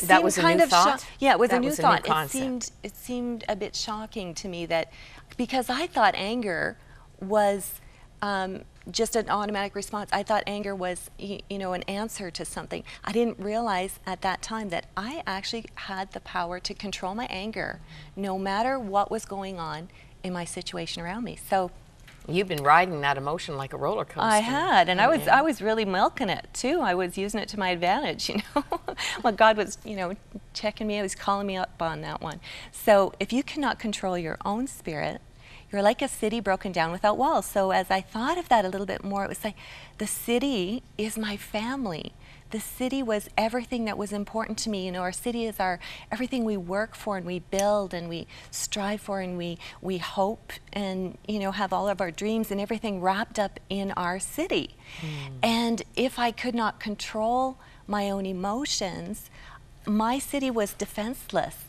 That was a new thought? Yeah, it was a new That was a thought. new concept. It seemed a bit shocking to me that, because I thought anger was just an automatic response. I thought anger was, you know, an answer to something. I didn't realize at that time that I actually had the power to control my anger, no matter what was going on in my situation around me. So you've been riding that emotion like a roller coaster. I had, and I was really milking it too. I was using it to my advantage, you know. Well, God was, you know, checking me. He was calling me up on that one. So if you cannot control your own spirit, you're like a city broken down without walls. So as I thought of that a little bit more, it was like, the city is my family. The city was everything that was important to me. You know, our city is everything we work for and we build and we strive for and we hope and, you know, have all of our dreams and everything wrapped up in our city. And if I could not control my own emotions, my city was defenseless.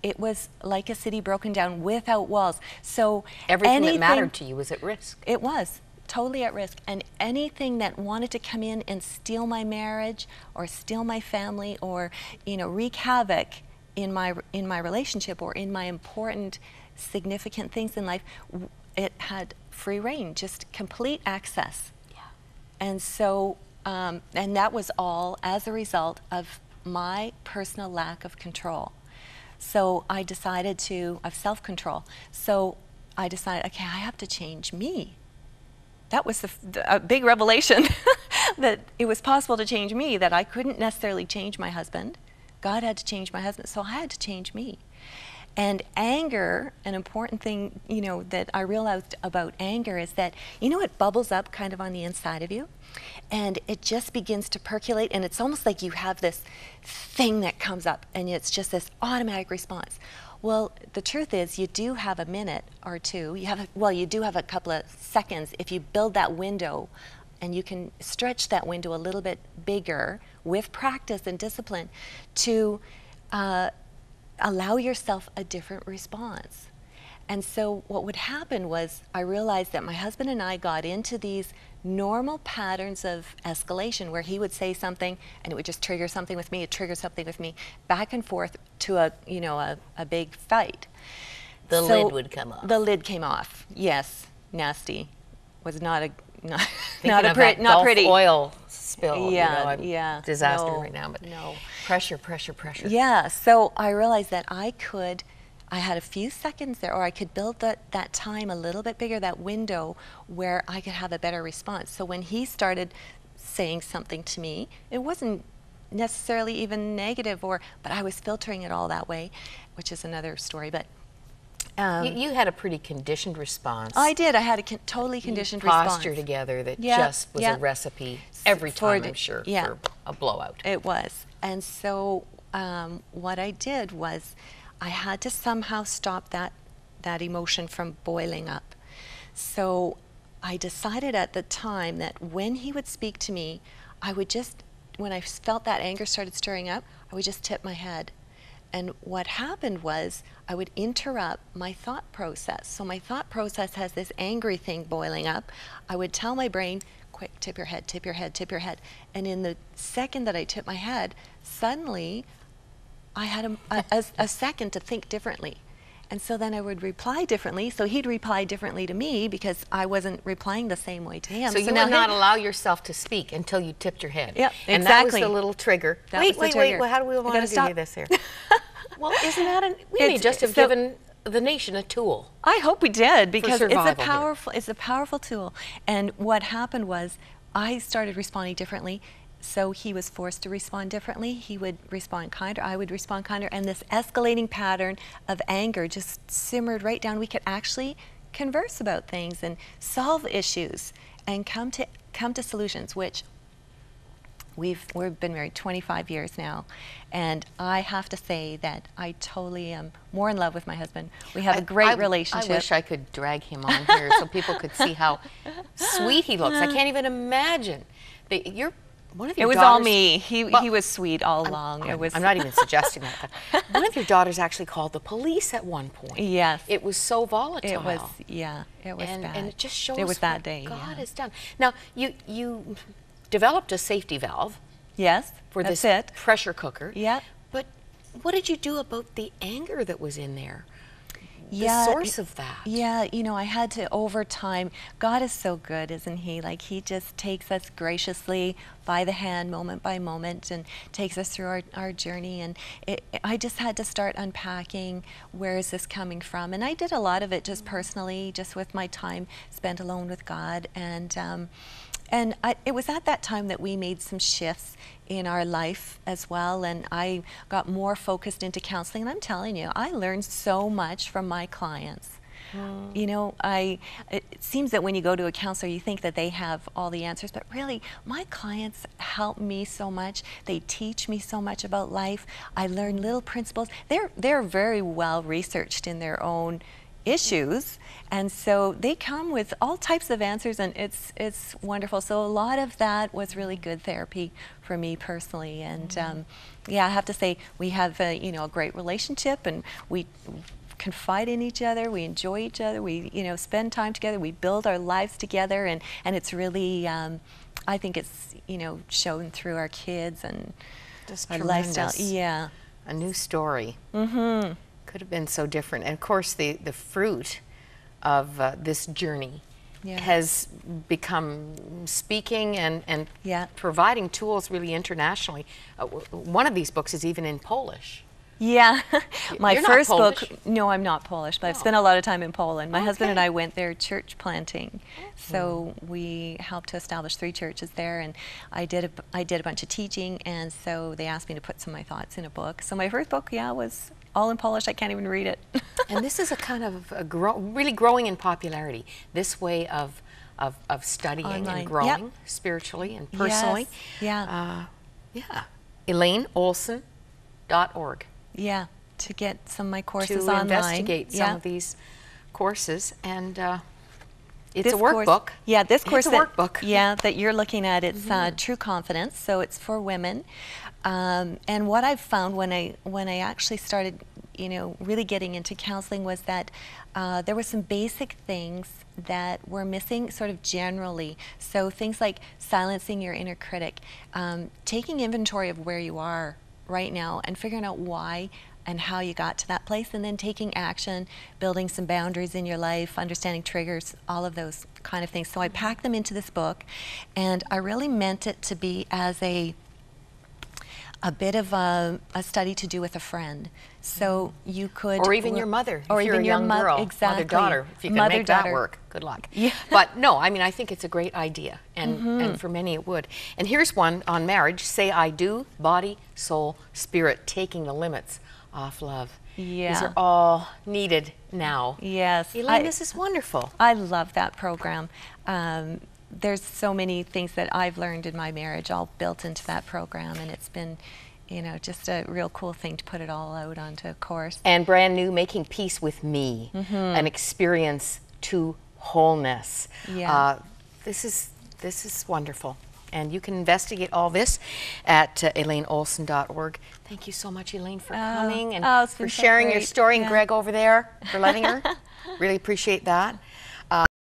It was like a city broken down without walls. So everything that mattered to you was at risk. It was totally at risk, and anything that wanted to come in and steal my marriage or steal my family or, you know, wreak havoc in my relationship or in my important significant things in life, it had free reign, just complete access. Yeah. And so and that was all as a result of my personal lack of control. So I decided of self-control. So I decided, okay, I have to change me. That was a big revelation, that it was possible to change me, that I couldn't necessarily change my husband. God had to change my husband, so I had to change me. And anger, an important thing, you know, that I realized about anger is that, you know, it bubbles up kind of on the inside of you, and it just begins to percolate, and it's almost like you have this thing that comes up, and it's just this automatic response. Well, the truth is, you do have a minute or two. You do have a couple of seconds if you build that window, and you can stretch that window a little bit bigger with practice and discipline to allow yourself a different response. And so what would happen was, I realized that my husband and I got into these normal patterns of escalation where he would say something and it would just trigger something with me, back and forth to a big fight. The lid would come off. The lid came off, yes. Nasty. Was not pretty. Oil spill, yeah, you know, disaster right now, but pressure. Yeah, so I realized that I had a few seconds there, or I could build that time a little bit bigger, that window where I could have a better response. So when he started saying something to me, it wasn't necessarily even negative, but I was filtering it all that way, which is another story. But you had a pretty conditioned response. I did. I had a totally conditioned response. Posture together that just was a recipe every time, I'm sure, for a blowout. It was. And so what I did was, I had to somehow stop that emotion from boiling up. So I decided at the time that when he would speak to me, I would just, when I felt that anger started stirring up, I would just tip my head. And what happened was, I would interrupt my thought process. So my thought process has this angry thing boiling up. I would tell my brain, quick, tip your head, tip your head, tip your head. And in the second that I tipped my head, suddenly I had a second to think differently. And so then I would reply differently. So he'd reply differently to me because I wasn't replying the same way to him. So you would not allow yourself to speak until you tipped your head. Yep, and that was the little trigger. Wait, well, how do we want to do this here? Well, isn't that we may just have given the nation a tool. I hope we did, because it's a powerful tool. And what happened was, I started responding differently. So he was forced to respond differently. He would respond kinder, I would respond kinder, and this escalating pattern of anger just simmered right down. We could actually converse about things and solve issues and come to solutions, which we've been married 25 years now, and I have to say that I totally am more in love with my husband. We have a great relationship. I wish I could drag him on here so people could see how sweet he looks. I can't even imagine that you're. It was all me. He was sweet all along. I'm not even suggesting that. But one of your daughters actually called the police at one point. Yes. It was so volatile. It was, it was bad. And it just shows what God has done. Now, you developed a safety valve. Yes, for that's this pressure cooker. Yeah. But what did you do about the anger that was in there? Yeah, the source of that. Yeah, you know, I had to, over time, God is so good, isn't he? Like, he just takes us graciously by the hand, moment by moment, and takes us through our journey. And I just had to start unpacking, where is this coming from? And I did a lot of it just personally, just with my time spent alone with God. And it was at that time that we made some shifts in our life as well, and I got more focused into counseling. And I'm telling you, I learned so much from my clients. You know, it seems that when you go to a counselor, you think that they have all the answers, but really, my clients help me so much. They teach me so much about life. I learn little principles. They're very well researched in their own issues, and so they come with all types of answers, and it's wonderful. So a lot of that was really good therapy for me personally. And yeah, I have to say, we have you know, a great relationship, and we confide in each other, we enjoy each other, we, you know, spend time together, we build our lives together, and it's really I think it's, you know, shown through our kids and just our tremendous. lifestyle. Yeah, A new story. mm-hmm. Could have been so different. And of course, the fruit of this journey has become speaking and providing tools really internationally. One of these books is even in Polish. Yeah, my You're first not book, Polish? no, I'm not Polish, but I've spent a lot of time in Poland. My husband and I went there church planting. So we helped to establish 3 churches there, and I did a bunch of teaching, and so they asked me to put some of my thoughts in a book. So my first book, was all in Polish. I can't even read it. And this is a kind of really growing in popularity, this way of studying Online. and growing spiritually and personally. Yes. Yeah. ElaineOlson.org. Yeah, to get some of my courses to online. investigate some of these courses, and it's This a workbook. Course, yeah, this course it's a workbook. that you're looking at, it's True Confidence, so it's for women. And what I've found when I actually started, you know, really getting into counseling was that there were some basic things that were missing sort of generally. So things like silencing your inner critic, taking inventory of where you are right now and figuring out why and how you got to that place, and then taking action, building some boundaries in your life, understanding triggers, all of those kind of things. So I packed them into this book, and I really meant it to be as a bit of a study to do with a friend. So you could... Or even your mother, or if you're even a young girl. exactly. Mother-daughter, if you can make that work. Good luck. Yeah. But no, I mean, I think it's a great idea, and for many it would. And here's one on marriage: Say I Do, Body, Soul, Spirit, Taking the Limits Off Love. Yeah. These are all needed now. Yes. Elaine, this is wonderful. I love that program. There's so many things that I've learned in my marriage all built into that program, and it's been, you know, just a real cool thing to put it all out onto a course. And brand new, Making Peace with Me, an experience to wholeness. Yeah. This is wonderful. And you can investigate all this at ElaineOlson.org. Thank you so much, Elaine, for coming and for sharing your story, and Greg over there for letting her. Really appreciate that.